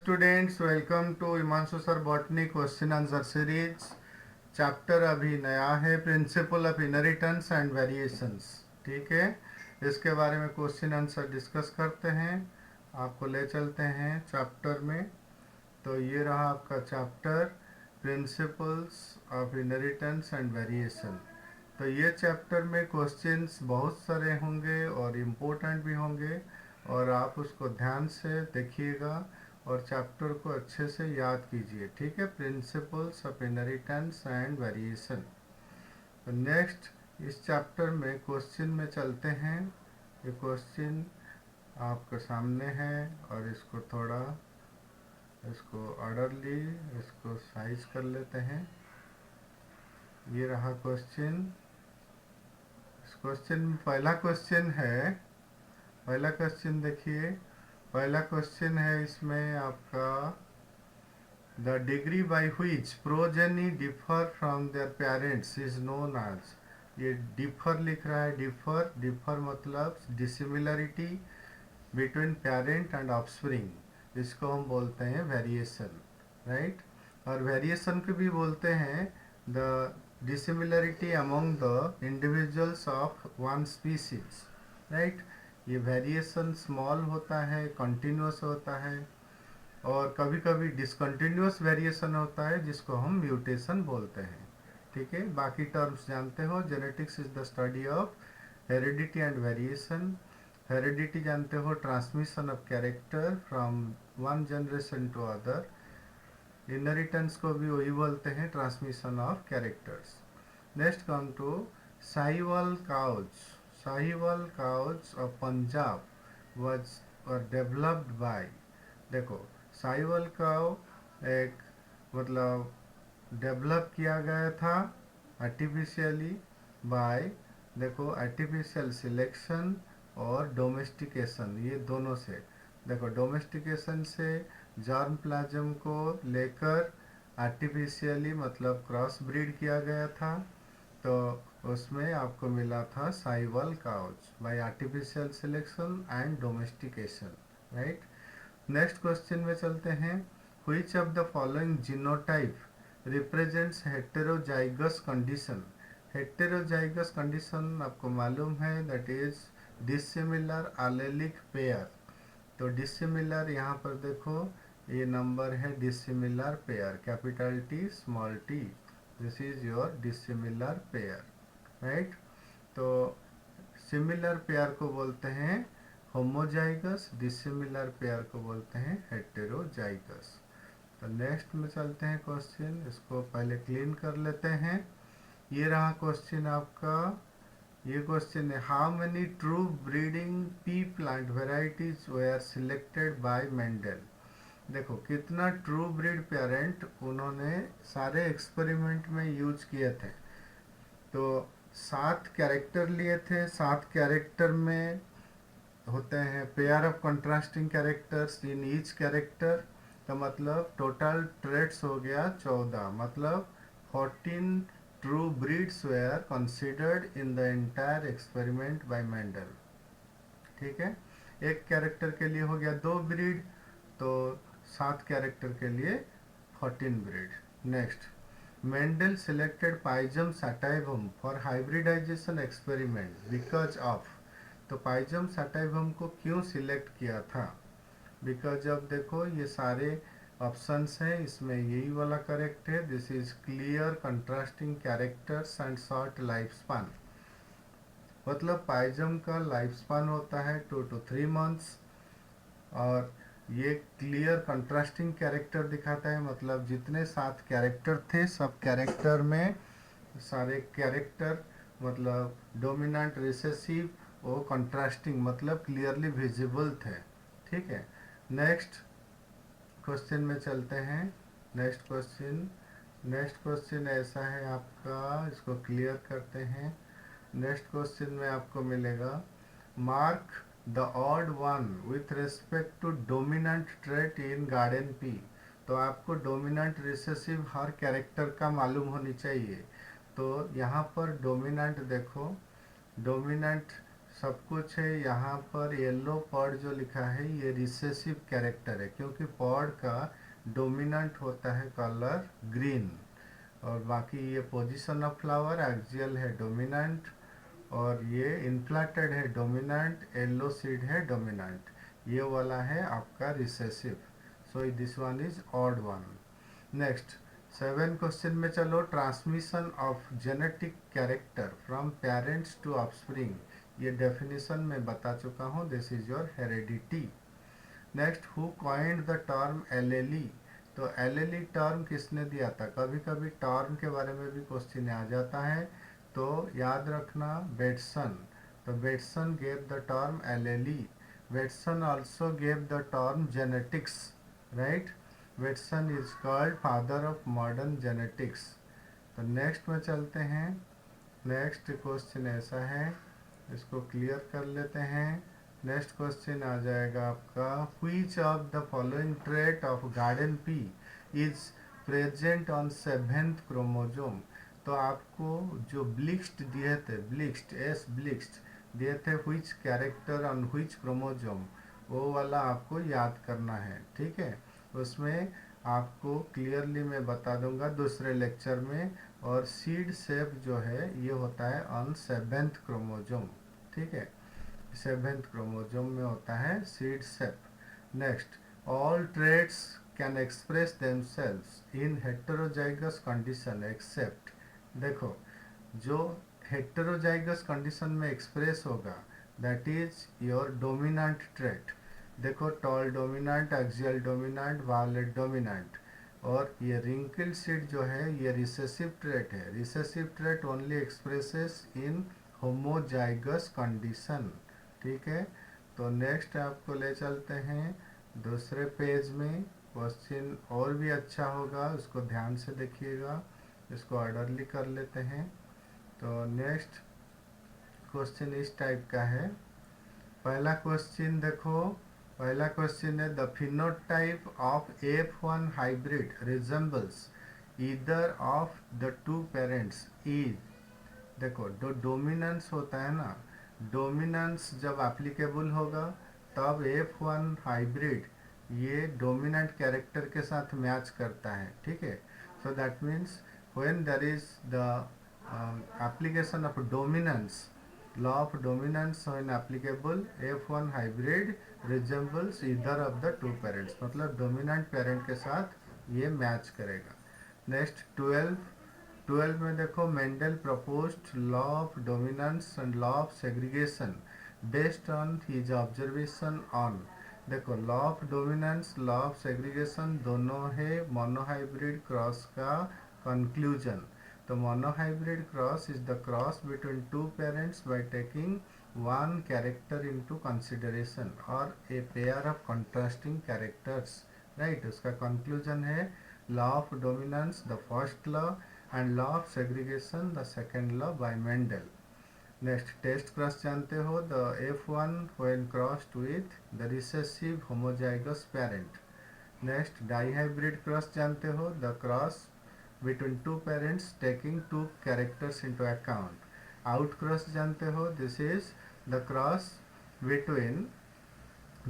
Students, welcome to Himanshu sir botany question answer series. Chapter अभी नया है, principle of inheritance and variations. ठीक है, इसके बारे में क्वेश्चन आंसर डिस्कस करते हैं। आपको ले चलते हैं चैप्टर में। तो ये रहा आपका chapter, principles of inheritance and variation. तो ये चैप्टर में क्वेश्चंस बहुत सारे होंगे और इम्पोर्टेंट भी होंगे, और आप उसको ध्यान से देखिएगा और चैप्टर को अच्छे से याद कीजिए। ठीक है, principles of inheritance and variation. तो नेक्स्ट इस चैप्टर में क्वेश्चन में चलते हैं। ये क्वेश्चन आपके सामने है और इसको थोड़ा इसको ऑर्डरली इसको साइज कर लेते हैं। ये रहा क्वेश्चन। इस क्वेश्चन में पहला क्वेश्चन है, पहला क्वेश्चन देखिए। पहला क्वेश्चन है इसमें आपका, the degree by which progeny differ from their parents is known as। ये डिफर लिख रहा है। डिफर, डिफर मतलब dissimilarity between parent and offspring. इसको हम बोलते हैं वेरिएशन, राइट। और वेरिएशन को भी बोलते हैं the dissimilarity among the individuals of one species, right. ये वेरिएशन स्मॉल होता है, कंटिन्यूस होता है, और कभी कभी डिसकंटिन्यूस वेरिएशन होता है जिसको हम म्यूटेशन बोलते हैं। ठीक है, बाकी टर्म्स जानते हो। Genetics is the study of heredity and variation. Heredity जानते हो, transmission of character from one generation to other. Inheritance को भी वही बोलते हैं, transmission of characters. Next come to Sahiwal cows. Sahiwal cows of Punjab was developed by, देखो साहिवाल काउ एक मतलब डेवलप किया गया था आर्टिफिशियली बाय, देखो आर्टिफिशियल सिलेक्शन और डोमेस्टिकेशन, ये दोनों से। देखो डोमेस्टिकेशन से जर्म प्लाज्म को लेकर आर्टिफिशियली मतलब क्रॉस ब्रीड किया गया था, तो उसमें आपको मिला था Sahiwal cows by artificial selection and domestication, right. Next question में चलते हैं। Which of the following genotype represents heterozygous condition. Heterozygous condition आपको मालूम है, that is dissimilar allelic pair. तो डिसिमिलर यहाँ पर देखो, ये नंबर है dissimilar pair, capital T small T. This is your dissimilar pair, right. तो सिमिलर पेयर को बोलते हैं होमोजाइगस, डिसिमिलर पेयर को बोलते हैं हेटेरोजाइगस। तो नेक्स्ट में चलते हैं क्वेश्चन, इसको पहले क्लीन कर लेते हैं। ये रहा क्वेश्चन आपका। ये क्वेश्चन है, how many true breeding pea plant varieties were selected by Mendel. देखो कितना ट्रू ब्रीड पेरेंट उन्होंने सारे एक्सपेरिमेंट में यूज किए थे। तो 7 कैरेक्टर लिए थे। 7 कैरेक्टर में होते हैं pair of contrasting characters in each character. तो मतलब टोटल ट्रेड्स हो गया 14, मतलब 14 true breeds were considered in the entire experiment by Mendel. ठीक है, एक कैरेक्टर के लिए हो गया 2 ब्रीड, तो 7 कैरेक्टर के लिए 14 breed. Next, Mendel selected Pisum sativum for hybridization experiment because of. तो पाइजम सटाइवम को क्यों सिलेक्ट किया था? बिकॉज अब देखो ये सारे ऑप्शंस हैं, इसमें यही वाला करेक्ट है। This is clear contrasting characters and short life span. मतलब पाइजम का लाइफ स्पान होता है 2 to 3 months, और ये क्लियर कंट्रास्टिंग कैरेक्टर दिखाता है। मतलब जितने 7 कैरेक्टर थे, सब कैरेक्टर में सारे कैरेक्टर मतलब डोमिनेंट, रिसेसिव, वो कंट्रास्टिंग मतलब क्लियरली विजिबल थे। ठीक है, नेक्स्ट क्वेश्चन में चलते हैं। नेक्स्ट क्वेश्चन ऐसा है आपका, इसको क्लियर करते हैं। नेक्स्ट क्वेश्चन में आपको मिलेगा, mark the odd one with respect to dominant trait in garden pea. तो आपको डोमिनेंट, रिसेसिव हर कैरेक्टर का मालूम होनी चाहिए। तो यहाँ पर डोमिनेंट देखो, डोमिनेंट सब कुछ है। यहाँ पर येलो पॉड जो लिखा है ये रिसेसिव कैरेक्टर है, क्योंकि पॉड का डोमिनेंट होता है कलर ग्रीन, और बाकी ये पोजीशन ऑफ फ्लावर एक्सियल है डोमिनेंट, और ये इन्फ्लेटेड है डोमिनेंट, येलो सीड है डोमिनेंट, ये वाला है आपका recessive. So this one is odd one. Next 7 question में चलो, transmission of genetic character from parents to offspring, ये डेफिनेशन में बता चुका हूँ, this is your heredity. Next, who coined the term allele, तो एलेली टर्म किसने दिया था? कभी कभी टर्म के बारे में भी क्वेश्चन आ जाता है, तो याद रखना बेटसन। तो Bateson gave the term allele. Bateson also gave the term genetics, right. Bateson is called father of modern genetics. तो नेक्स्ट में चलते हैं। नेक्स्ट क्वेश्चन ऐसा है, इसको क्लियर कर लेते हैं। नेक्स्ट क्वेश्चन आ जाएगा आपका, which of the following trait of garden pea is present on 7th chromosome. तो आपको जो ब्लिक्स्ट दिए थे, ब्लिक्स्ट दिए थे, which character on which chromosome, वो वाला आपको याद करना है, ठीक है। उसमें आपको क्लियरली मैं बता दूंगा दूसरे लेक्चर में। और सीड सेप जो है ये होता है ऑन 7th क्रोमोजोम, ठीक है। 7th क्रोमोजोम में होता है seed shape. Next, all traits can express themselves in heterozygous condition except, देखो जो हेटेरोजाइगस कंडीशन में एक्सप्रेस होगा that is your dominant trait. देखो tall dominant, axial dominant, violet dominant. और ये रिंकल सीड जो है ये रिसेसिव ट्रेट है। Recessive trait only expresses in homozygous condition, ठीक है। तो नेक्स्ट आपको ले चलते हैं दूसरे पेज में। क्वेश्चन और भी अच्छा होगा, उसको ध्यान से देखिएगा, इसको ऑर्डरली कर लेते हैं। तो नेक्स्ट क्वेश्चन इस टाइप का है। पहला क्वेश्चन देखो, पहला क्वेश्चन है, the phenotype of F1 hybrid resembles either of the two parents is, देखो जो डोमिनेंस होता है ना, डोमिनेंस जब एप्लीकेबल होगा तब F1 हाइब्रिड ये डोमिनेंट कैरेक्टर के साथ मैच करता है, ठीक है। So that means when there is the application of dominance, law of dominance when applicable, F1 hybrid resembles either of the two parents, मतलब डोमिनेंट पेरेंट के साथ ये मैच करेगा। नेक्स्ट 12 में देखो, Mendel proposed law of dominance and law of segregation based on his observation on, देखो law of dominance, law of segregation दोनों है मोनोहाइब्रिड क्रॉस का कंक्लूजन। तो monohybrid cross is the cross between two parents by taking one character into consideration और a pair of contrasting characters, right. उसका conclusion है law of dominance the first law and law of segregation the second law by Mendel. Next test cross जानते हो, the F1 when crossed with the recessive homozygous parent. Next dihybrid cross जानते हो, the cross between two parents taking two characters into account. Out cross जानते हो, this is the cross between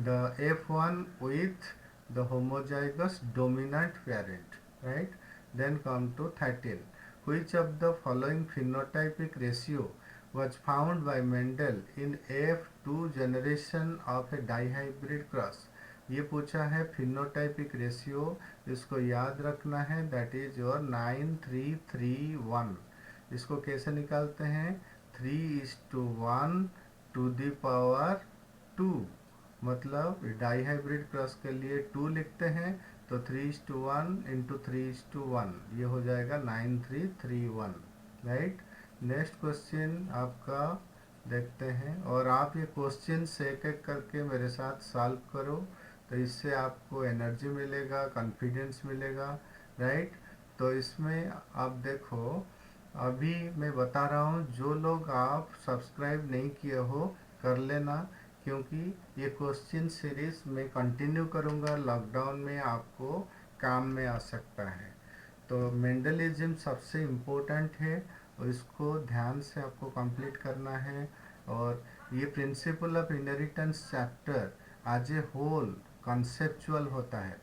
the F1 with the homozygous dominant parent, right? Then come to 13. Which of the following phenotypic ratio was found by Mendel in F2 generation of a dihybrid cross? ये पूछा है phenotypic ratio, इसको याद रखना है, that is your 9331। इसको कैसे निकालते हैं, 3:1 टू द पावर 2, मतलब डाइहाइब्रिड क्रॉस के लिए 2 लिखते हैं, तो 3:1 इंटू 3:1 ये हो जाएगा 9331, राइट। नेक्स्ट क्वेश्चन आपका देखते हैं, और आप ये क्वेश्चन एक एक करके मेरे साथ सॉल्व करो, तो इससे आपको एनर्जी मिलेगा, कॉन्फिडेंस मिलेगा, राइट। तो इसमें आप देखो, अभी मैं बता रहा हूँ, जो लोग आप सब्सक्राइब नहीं किए हो कर लेना, क्योंकि ये क्वेश्चन सीरीज मैं कंटिन्यू करूँगा, लॉकडाउन में आपको काम में आ सकता है। तो मेंडलिज्म सबसे इम्पोर्टेंट है और इसको ध्यान से आपको कंप्लीट करना है। और ये principle of inheritance chapter as a whole conceptual होता है,